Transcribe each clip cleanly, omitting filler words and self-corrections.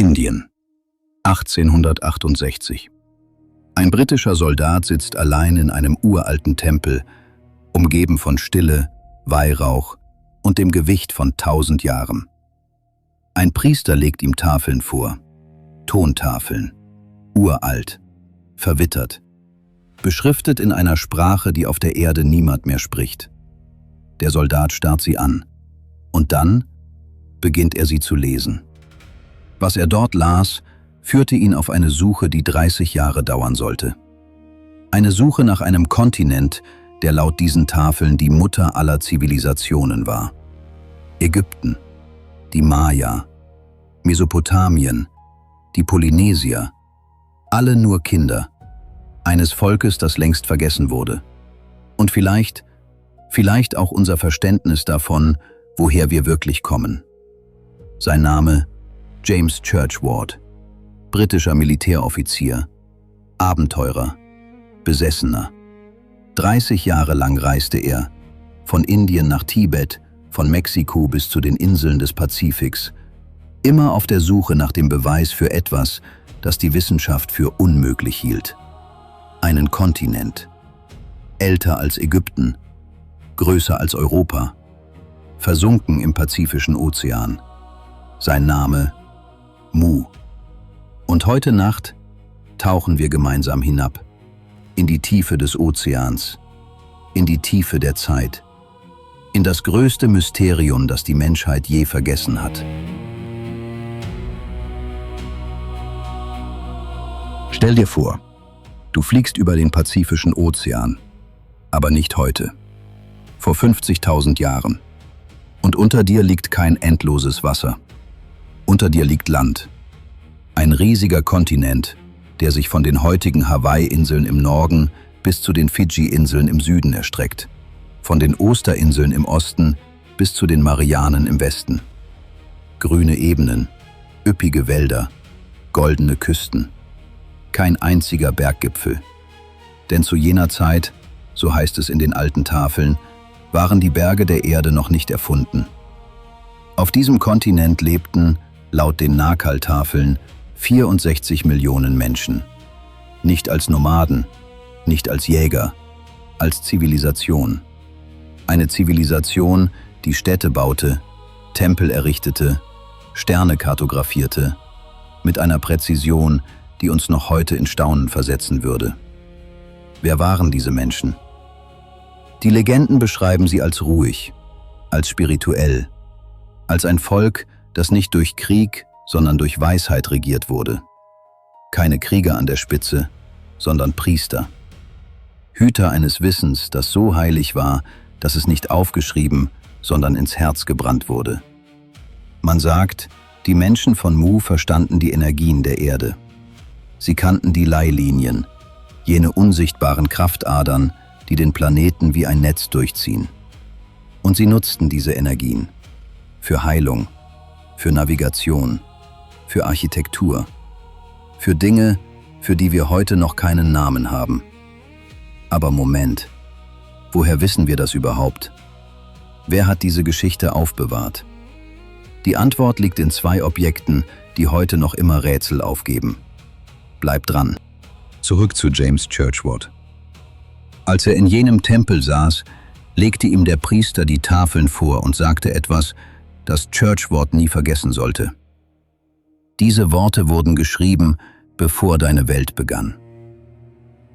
Indien, 1868. Ein britischer Soldat sitzt allein in einem uralten Tempel, umgeben von Stille, Weihrauch und dem Gewicht von 1000 Jahren. Ein Priester legt ihm Tafeln vor, Tontafeln, uralt, verwittert, beschriftet in einer Sprache, die auf der Erde niemand mehr spricht. Der Soldat starrt sie an, und dann beginnt er sie zu lesen. Was er dort las, führte ihn auf eine Suche, die 30 Jahre dauern sollte. Eine Suche nach einem Kontinent, der laut diesen Tafeln die Mutter aller Zivilisationen war. Ägypten, die Maya, Mesopotamien, die Polynesier, alle nur Kinder, eines Volkes, das längst vergessen wurde. Und vielleicht auch unser Verständnis davon, woher wir wirklich kommen. Sein Name: James Churchward, britischer Militäroffizier, Abenteurer, Besessener. 30 Jahre lang reiste er, von Indien nach Tibet, von Mexiko bis zu den Inseln des Pazifiks, immer auf der Suche nach dem Beweis für etwas, das die Wissenschaft für unmöglich hielt. Einen Kontinent, älter als Ägypten, größer als Europa, versunken im Pazifischen Ozean. Sein Name: Mu. Und heute Nacht tauchen wir gemeinsam hinab, in die Tiefe des Ozeans, in die Tiefe der Zeit, in das größte Mysterium, das die Menschheit je vergessen hat. Stell dir vor, du fliegst über den Pazifischen Ozean, aber nicht heute, vor 50.000 Jahren. Und unter dir liegt kein endloses Wasser. Unter dir liegt Land, ein riesiger Kontinent, der sich von den heutigen Hawaii-Inseln im Norden bis zu den Fidschi-Inseln im Süden erstreckt, von den Osterinseln im Osten bis zu den Marianen im Westen. Grüne Ebenen, üppige Wälder, goldene Küsten. Kein einziger Berggipfel. Denn zu jener Zeit, so heißt es in den alten Tafeln, waren die Berge der Erde noch nicht erfunden. Auf diesem Kontinent lebten, laut den Nakal-Tafeln, 64 Millionen Menschen. Nicht als Nomaden, nicht als Jäger, als Zivilisation. Eine Zivilisation, die Städte baute, Tempel errichtete, Sterne kartografierte, mit einer Präzision, die uns noch heute in Staunen versetzen würde. Wer waren diese Menschen? Die Legenden beschreiben sie als ruhig, als spirituell, als ein Volk, das nicht durch Krieg, sondern durch Weisheit regiert wurde. Keine Krieger an der Spitze, sondern Priester. Hüter eines Wissens, das so heilig war, dass es nicht aufgeschrieben, sondern ins Herz gebrannt wurde. Man sagt, die Menschen von Mu verstanden die Energien der Erde. Sie kannten die Leihlinien, jene unsichtbaren Kraftadern, die den Planeten wie ein Netz durchziehen. Und sie nutzten diese Energien für Heilung, für Navigation, für Architektur, für Dinge, für die wir heute noch keinen Namen haben. Aber Moment, woher wissen wir das überhaupt? Wer hat diese Geschichte aufbewahrt? Die Antwort liegt in 2 Objekten, die heute noch immer Rätsel aufgeben. Bleib dran. Zurück zu James Churchward. Als er in jenem Tempel saß, legte ihm der Priester die Tafeln vor und sagte etwas, das Churchward nie vergessen sollte. Diese Worte wurden geschrieben, bevor deine Welt begann.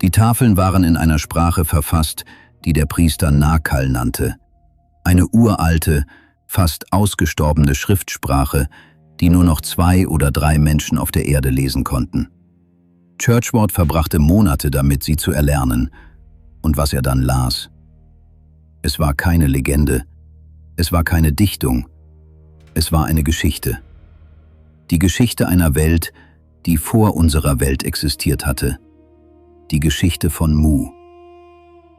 Die Tafeln waren in einer Sprache verfasst, die der Priester Nakal nannte. Eine uralte, fast ausgestorbene Schriftsprache, die nur noch 2 oder 3 Menschen auf der Erde lesen konnten. Churchward verbrachte Monate damit, sie zu erlernen. Und was er dann las? Es war keine Legende, es war keine Dichtung, es war eine Geschichte. Die Geschichte einer Welt, die vor unserer Welt existiert hatte. Die Geschichte von Mu.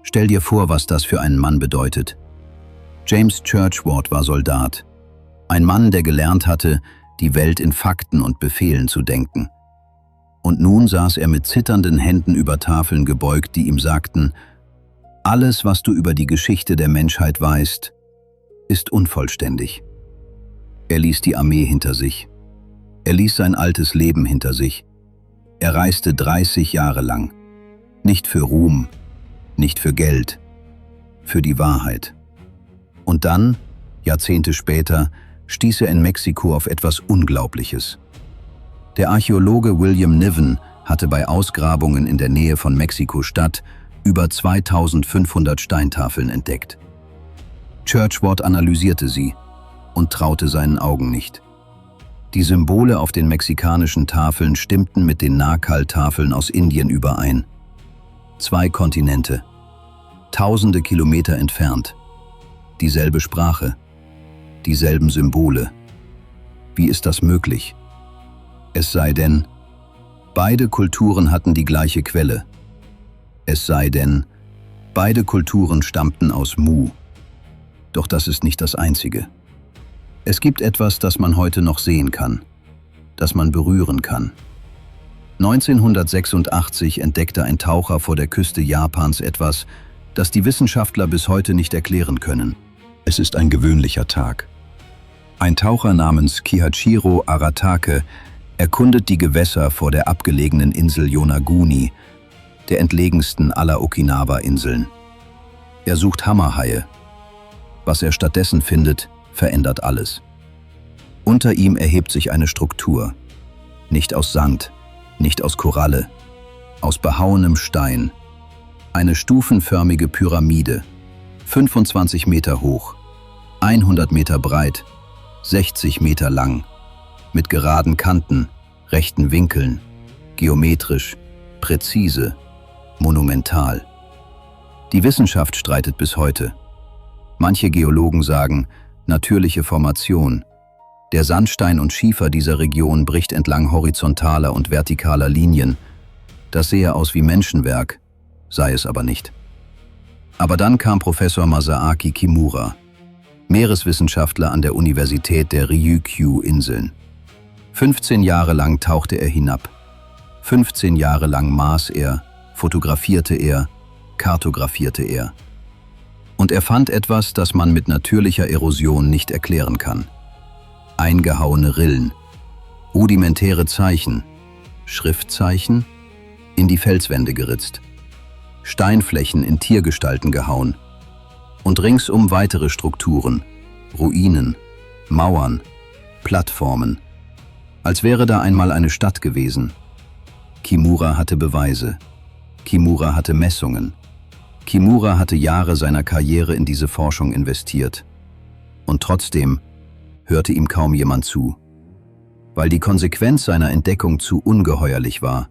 Stell dir vor, was das für einen Mann bedeutet. James Churchward war Soldat. Ein Mann, der gelernt hatte, die Welt in Fakten und Befehlen zu denken. Und nun saß er mit zitternden Händen über Tafeln gebeugt, die ihm sagten: Alles, was du über die Geschichte der Menschheit weißt, ist unvollständig. Er ließ die Armee hinter sich. Er ließ sein altes Leben hinter sich. Er reiste 30 Jahre lang. Nicht für Ruhm, nicht für Geld, für die Wahrheit. Und dann, Jahrzehnte später, stieß er in Mexiko auf etwas Unglaubliches. Der Archäologe William Niven hatte bei Ausgrabungen in der Nähe von Mexiko-Stadt über 2500 Steintafeln entdeckt. Churchward analysierte sie und traute seinen Augen nicht. Die Symbole auf den mexikanischen Tafeln stimmten mit den Nakal-Tafeln aus Indien überein. 2 Kontinente, tausende Kilometer entfernt, dieselbe Sprache, dieselben Symbole. Wie ist das möglich? Es sei denn, beide Kulturen hatten die gleiche Quelle. Es sei denn, beide Kulturen stammten aus Mu. Doch das ist nicht das Einzige. Es gibt etwas, das man heute noch sehen kann, das man berühren kann. 1986 entdeckte ein Taucher vor der Küste Japans etwas, das die Wissenschaftler bis heute nicht erklären können. Es ist ein gewöhnlicher Tag. Ein Taucher namens Kihachiro Aratake erkundet die Gewässer vor der abgelegenen Insel Yonaguni, der entlegensten aller Okinawa-Inseln. Er sucht Hammerhaie. Was er stattdessen findet, verändert alles. Unter ihm erhebt sich eine Struktur. Nicht aus Sand, nicht aus Koralle, aus behauenem Stein. Eine stufenförmige Pyramide, 25 Meter hoch, 100 Meter breit, 60 Meter lang, mit geraden Kanten, rechten Winkeln, geometrisch, präzise, monumental. Die Wissenschaft streitet bis heute. Manche Geologen sagen, natürliche Formation. Der Sandstein und Schiefer dieser Region bricht entlang horizontaler und vertikaler Linien. Das sehe aus wie Menschenwerk, sei es aber nicht. Aber dann kam Professor Masaaki Kimura, Meereswissenschaftler an der Universität der Ryukyu-Inseln. 15 Jahre lang tauchte er hinab. 15 Jahre lang maß er, fotografierte er, kartografierte er. Und er fand etwas, das man mit natürlicher Erosion nicht erklären kann. Eingehauene Rillen, rudimentäre Zeichen, Schriftzeichen, in die Felswände geritzt, Steinflächen in Tiergestalten gehauen und ringsum weitere Strukturen, Ruinen, Mauern, Plattformen, als wäre da einmal eine Stadt gewesen. Kimura hatte Beweise, Kimura hatte Messungen, Kimura hatte Jahre seiner Karriere in diese Forschung investiert. Und trotzdem hörte ihm kaum jemand zu, weil die Konsequenz seiner Entdeckung zu ungeheuerlich war.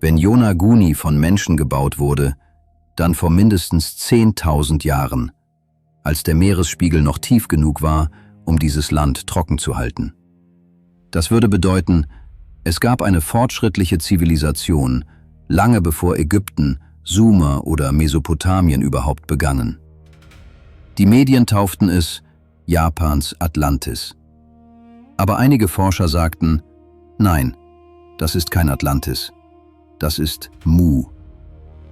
Wenn Yonaguni von Menschen gebaut wurde, dann vor mindestens 10.000 Jahren, als der Meeresspiegel noch tief genug war, um dieses Land trocken zu halten. Das würde bedeuten, es gab eine fortschrittliche Zivilisation, lange bevor Ägypten, Sumer oder Mesopotamien überhaupt begannen. Die Medien tauften es Japans Atlantis. Aber einige Forscher sagten, nein, das ist kein Atlantis, das ist Mu.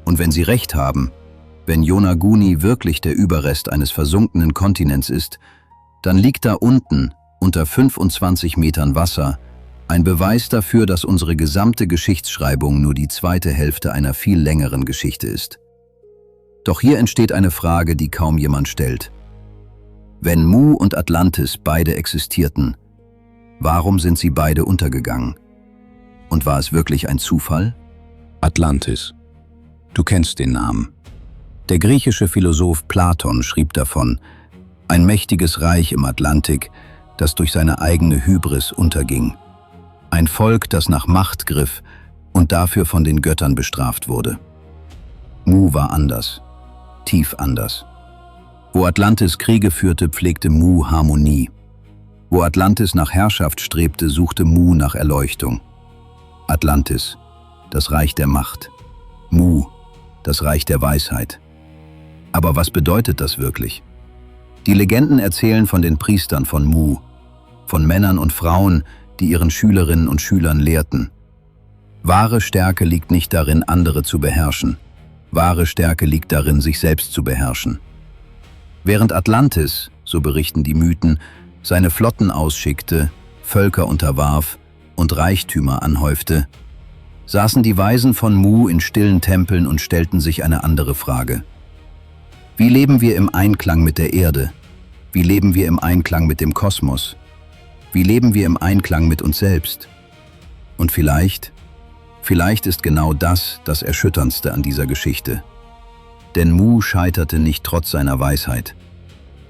Und wenn sie recht haben, wenn Yonaguni wirklich der Überrest eines versunkenen Kontinents ist, dann liegt da unten, unter 25 Metern Wasser, ein Beweis dafür, dass unsere gesamte Geschichtsschreibung nur die zweite Hälfte einer viel längeren Geschichte ist. Doch hier entsteht eine Frage, die kaum jemand stellt. Wenn Mu und Atlantis beide existierten, warum sind sie beide untergegangen? Und war es wirklich ein Zufall? Atlantis. Du kennst den Namen. Der griechische Philosoph Platon schrieb davon, ein mächtiges Reich im Atlantik, das durch seine eigene Hybris unterging. Ein Volk, das nach Macht griff und dafür von den Göttern bestraft wurde. Mu war anders, tief anders. Wo Atlantis Kriege führte, pflegte Mu Harmonie. Wo Atlantis nach Herrschaft strebte, suchte Mu nach Erleuchtung. Atlantis, das Reich der Macht. Mu, das Reich der Weisheit. Aber was bedeutet das wirklich? Die Legenden erzählen von den Priestern von Mu, von Männern und Frauen, die ihren Schülerinnen und Schülern lehrten. Wahre Stärke liegt nicht darin, andere zu beherrschen. Wahre Stärke liegt darin, sich selbst zu beherrschen. Während Atlantis, so berichten die Mythen, seine Flotten ausschickte, Völker unterwarf, und Reichtümer anhäufte, saßen die Weisen von Mu in stillen Tempeln und stellten sich eine andere Frage. Wie leben wir im Einklang mit der Erde? Wie leben wir im Einklang mit dem Kosmos? Wie leben wir im Einklang mit uns selbst? Und vielleicht ist genau das Erschütterndste an dieser Geschichte. Denn Mu scheiterte nicht trotz seiner Weisheit.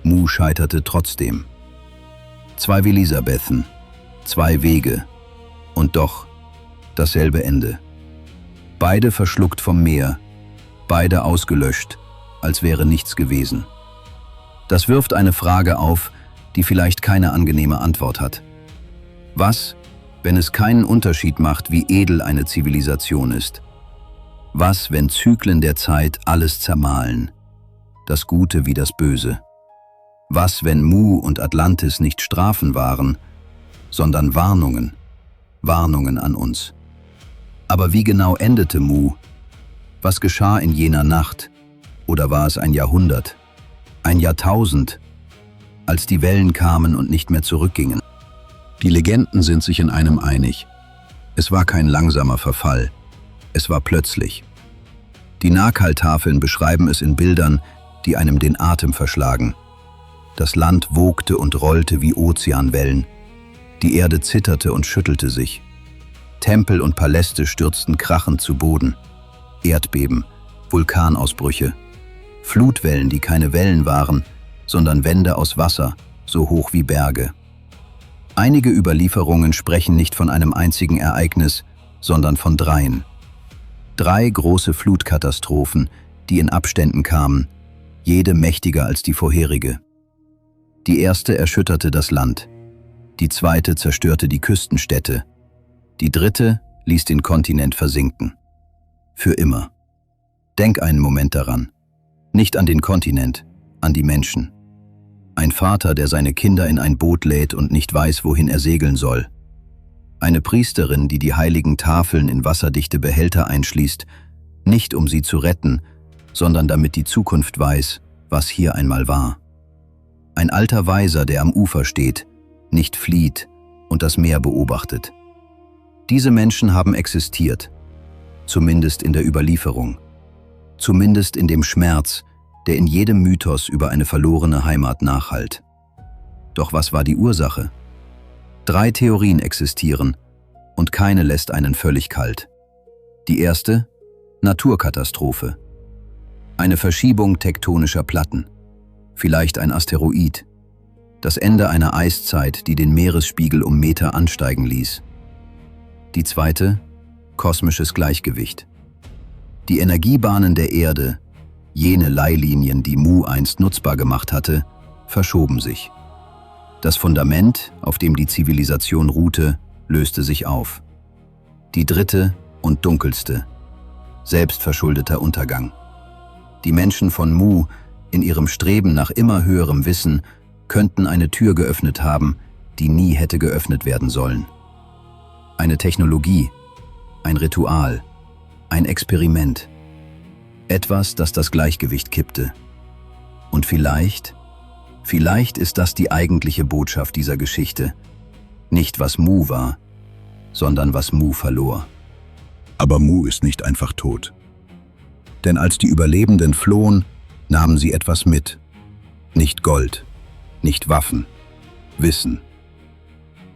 Mu scheiterte trotzdem. 2 Elisabethen, 2 Wege und doch dasselbe Ende. Beide verschluckt vom Meer, beide ausgelöscht, als wäre nichts gewesen. Das wirft eine Frage auf, die vielleicht keine angenehme Antwort hat. Was, wenn es keinen Unterschied macht, wie edel eine Zivilisation ist? Was, wenn Zyklen der Zeit alles zermahlen, das Gute wie das Böse? Was, wenn Mu und Atlantis nicht Strafen waren, sondern Warnungen an uns? Aber wie genau endete Mu? Was geschah in jener Nacht? Oder war es ein Jahrhundert, ein Jahrtausend, als die Wellen kamen und nicht mehr zurückgingen? Die Legenden sind sich in einem einig. Es war kein langsamer Verfall, es war plötzlich. Die Nahkalttafeln beschreiben es in Bildern, die einem den Atem verschlagen. Das Land wogte und rollte wie Ozeanwellen. Die Erde zitterte und schüttelte sich. Tempel und Paläste stürzten krachend zu Boden. Erdbeben, Vulkanausbrüche, Flutwellen, die keine Wellen waren, sondern Wände aus Wasser, so hoch wie Berge. Einige Überlieferungen sprechen nicht von einem einzigen Ereignis, sondern von 3. 3 große Flutkatastrophen, die in Abständen kamen, jede mächtiger als die vorherige. Die erste erschütterte das Land, die zweite zerstörte die Küstenstädte, die dritte ließ den Kontinent versinken. Für immer. Denk einen Moment daran. Nicht an den Kontinent, an die Menschen. Ein Vater, der seine Kinder in ein Boot lädt und nicht weiß, wohin er segeln soll. Eine Priesterin, die die heiligen Tafeln in wasserdichte Behälter einschließt, nicht um sie zu retten, sondern damit die Zukunft weiß, was hier einmal war. Ein alter Weiser, der am Ufer steht, nicht flieht und das Meer beobachtet. Diese Menschen haben existiert, zumindest in der Überlieferung, zumindest in dem Schmerz, der in jedem Mythos über eine verlorene Heimat nachhallt. Doch was war die Ursache? 3 Theorien existieren und keine lässt einen völlig kalt. Die erste: Naturkatastrophe. Eine Verschiebung tektonischer Platten. Vielleicht ein Asteroid. Das Ende einer Eiszeit, die den Meeresspiegel um Meter ansteigen ließ. Die zweite: kosmisches Gleichgewicht. Die Energiebahnen der Erde, jene Leihlinien, die Mu einst nutzbar gemacht hatte, verschoben sich. Das Fundament, auf dem die Zivilisation ruhte, löste sich auf. Die dritte und dunkelste: selbstverschuldeter Untergang. Die Menschen von Mu, in ihrem Streben nach immer höherem Wissen, könnten eine Tür geöffnet haben, die nie hätte geöffnet werden sollen. Eine Technologie, ein Ritual, ein Experiment. Etwas, das das Gleichgewicht kippte. Und vielleicht ist das die eigentliche Botschaft dieser Geschichte. Nicht was Mu war, sondern was Mu verlor. Aber Mu ist nicht einfach tot. Denn als die Überlebenden flohen, nahmen sie etwas mit. Nicht Gold, nicht Waffen, Wissen.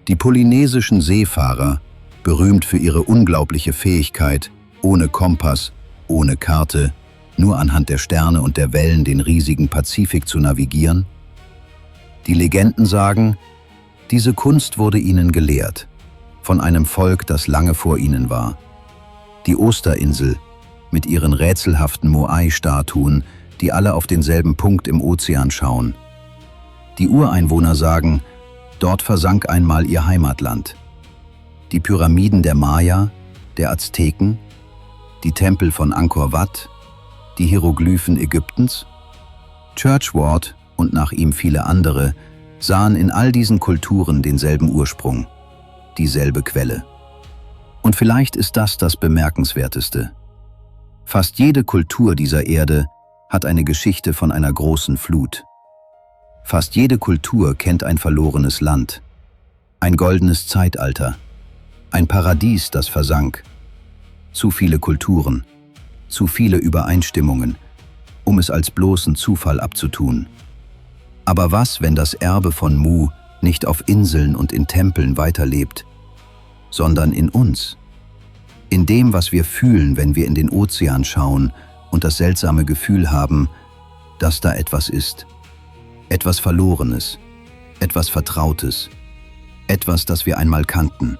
Die polynesischen Seefahrer, berühmt für ihre unglaubliche Fähigkeit, ohne Kompass, ohne Karte, nur anhand der Sterne und der Wellen den riesigen Pazifik zu navigieren? Die Legenden sagen, diese Kunst wurde ihnen gelehrt, von einem Volk, das lange vor ihnen war. Die Osterinsel mit ihren rätselhaften Moai-Statuen, die alle auf denselben Punkt im Ozean schauen. Die Ureinwohner sagen, dort versank einmal ihr Heimatland. Die Pyramiden der Maya, der Azteken, die Tempel von Angkor Wat, die Hieroglyphen Ägyptens. Churchward und nach ihm viele andere sahen in all diesen Kulturen denselben Ursprung, dieselbe Quelle. Und vielleicht ist das Bemerkenswerteste. Fast jede Kultur dieser Erde hat eine Geschichte von einer großen Flut. Fast jede Kultur kennt ein verlorenes Land, ein goldenes Zeitalter, Ein Paradies, das versank. Zu viele Kulturen, zu viele Übereinstimmungen, um es als bloßen Zufall abzutun. Aber was, wenn das Erbe von Mu nicht auf Inseln und in Tempeln weiterlebt, sondern in uns? In dem, was wir fühlen, wenn wir in den Ozean schauen und das seltsame Gefühl haben, dass da etwas ist. Etwas Verlorenes, etwas Vertrautes, etwas, das wir einmal kannten.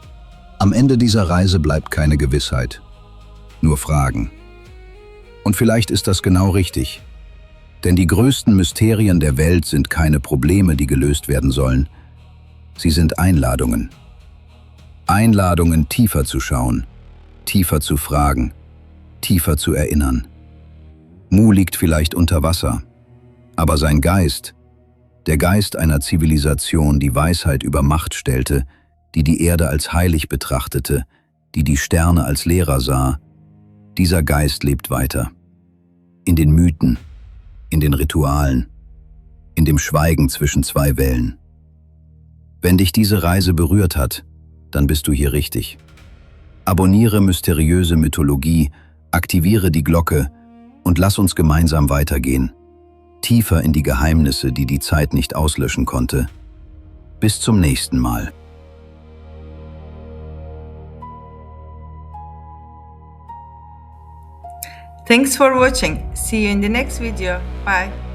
Am Ende dieser Reise bleibt keine Gewissheit, nur Fragen. Und vielleicht ist das genau richtig. Denn die größten Mysterien der Welt sind keine Probleme, die gelöst werden sollen. Sie sind Einladungen. Einladungen, tiefer zu schauen, tiefer zu fragen, tiefer zu erinnern. Mu liegt vielleicht unter Wasser, aber sein Geist, der Geist einer Zivilisation, die Weisheit über Macht stellte, die die Erde als heilig betrachtete, die die Sterne als Lehrer sah, dieser Geist lebt weiter. In den Mythen, in den Ritualen, in dem Schweigen zwischen zwei Wellen. Wenn dich diese Reise berührt hat, dann bist du hier richtig. Abonniere mysteriöse Mythologie, aktiviere die Glocke und lass uns gemeinsam weitergehen. Tiefer in die Geheimnisse, die die Zeit nicht auslöschen konnte. Bis zum nächsten Mal. Thanks for watching. See you in the next video. Bye.